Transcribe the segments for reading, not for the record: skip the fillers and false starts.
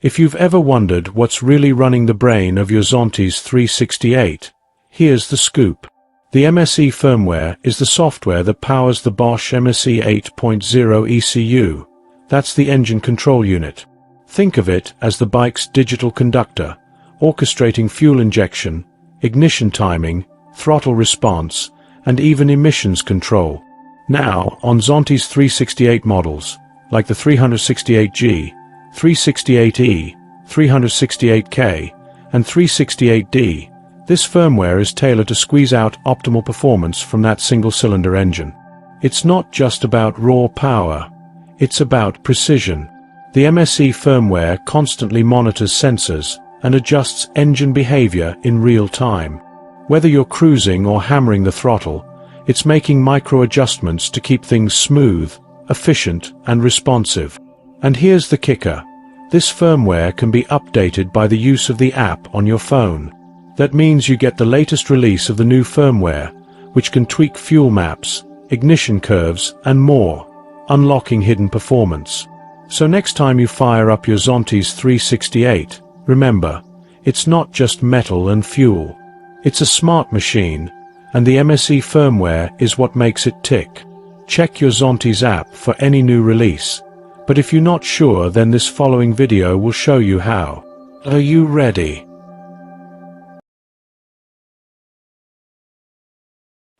If you've ever wondered what's really running the brain of your Zontes 368, here's the scoop. The MSE firmware is the software that powers the Bosch MSE 8.0 ECU. That's the engine control unit. Think of it as the bike's digital conductor, orchestrating fuel injection, ignition timing, throttle response, and even emissions control. Now, on Zontes 368 models, like the 368G, 368E, 368K, and 368D, this firmware is tailored to squeeze out optimal performance from that single-cylinder engine. It's not just about raw power, it's about precision. The MSE firmware constantly monitors sensors and adjusts engine behavior in real time. Whether you're cruising or hammering the throttle, it's making micro-adjustments to keep things smooth, efficient, and responsive. And here's the kicker. This firmware can be updated by the use of the app on your phone. That means you get the latest release of the new firmware, which can tweak fuel maps, ignition curves, and more, unlocking hidden performance. So next time you fire up your Zontes 368, remember, it's not just metal and fuel. It's a smart machine, and the MSE firmware is what makes it tick. Check your Zontes app for any new release. But if you're not sure, then this following video will show you how. Are you ready?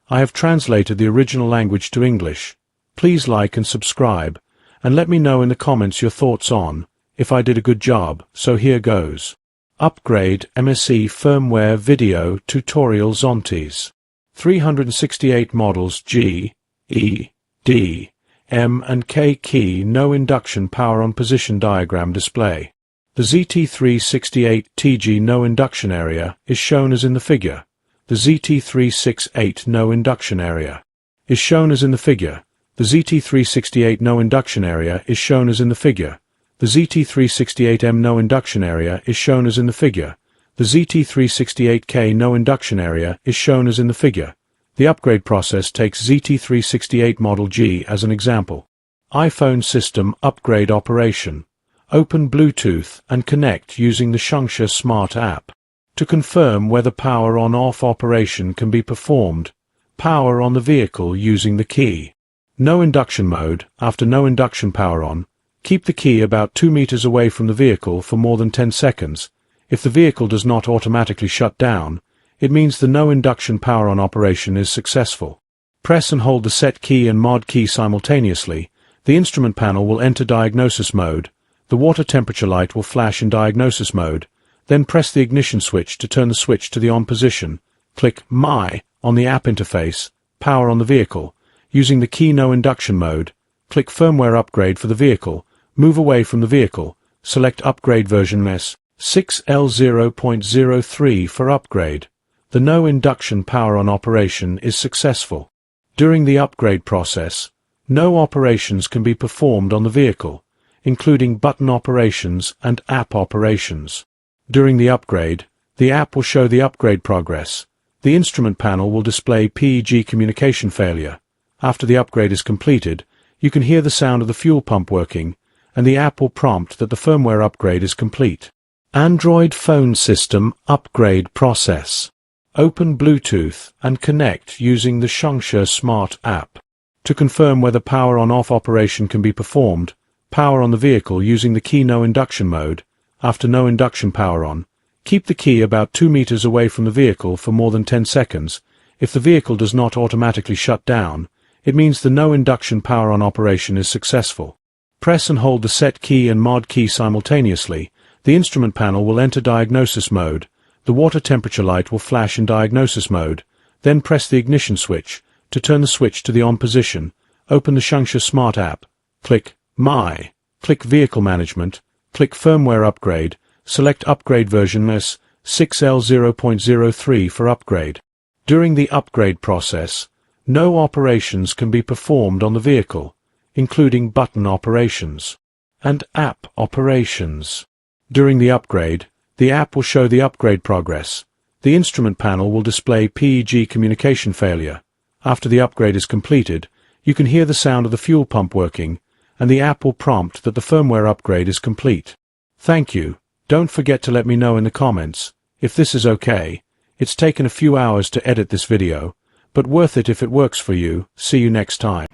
I have translated the original language to English. Please like and subscribe, and let me know in the comments your thoughts on if I did a good job. So here goes. Upgrade MSE firmware video tutorial Zontes. 368 models G, E, D, M and K key no induction power on position diagram display. The ZT368TG no induction area is shown as in the figure. The ZT368 no induction area is shown as in the figure. The ZT368 no induction area is shown as in the figure. The ZT368M no induction area is shown as in the figure. The ZT368K no induction area is shown as in the figure. The upgrade process takes ZT368 Model G as an example. iPhone system upgrade operation. Open Bluetooth and connect using the Shungsha Smart app. To confirm whether power on-off operation can be performed, power on the vehicle using the key. No induction mode. After no induction power on, keep the key about 2 meters away from the vehicle for more than 10 seconds. If the vehicle does not automatically shut down, it means the no induction power on operation is successful. Press and hold the set key and mod key simultaneously. The instrument panel will enter diagnosis mode. The water temperature light will flash in diagnosis mode. Then press the ignition switch to turn the switch to the on position. Click My on the app interface, Power on the vehicle. Using the key no induction mode, click Firmware upgrade for the vehicle. Move away from the vehicle. Select Upgrade version S6L0.03 for upgrade. The no induction power on operation is successful. During the upgrade process, no operations can be performed on the vehicle, including button operations and app operations. During the upgrade, the app will show the upgrade progress. The instrument panel will display PEG communication failure. After the upgrade is completed, you can hear the sound of the fuel pump working, and the app will prompt that the firmware upgrade is complete. Android phone system upgrade process. Open Bluetooth and connect using the Shungsha Smart app. To confirm whether power on-off operation can be performed, power on the vehicle using the key no induction mode. After no induction power on, keep the key about 2 meters away from the vehicle for more than 10 seconds. If the vehicle does not automatically shut down, it means the no induction power on operation is successful. Press and hold the set key and mod key simultaneously. The instrument panel will enter diagnosis mode. The water temperature light will flash in diagnosis mode. Then press the ignition switch to turn the switch to the on position. Open the Shungsha Smart app. Click My. Click Vehicle Management. Click Firmware Upgrade. Select Upgrade version S6L0.03 for upgrade. During the upgrade process, no operations can be performed on the vehicle, including button operations and app operations. During the upgrade, the app will show the upgrade progress. The instrument panel will display PEG communication failure. After the upgrade is completed, you can hear the sound of the fuel pump working, and the app will prompt that the firmware upgrade is complete. Thank you. Don't forget to let me know in the comments if this is okay. It's taken a few hours to edit this video, but worth it if it works for you. See you next time.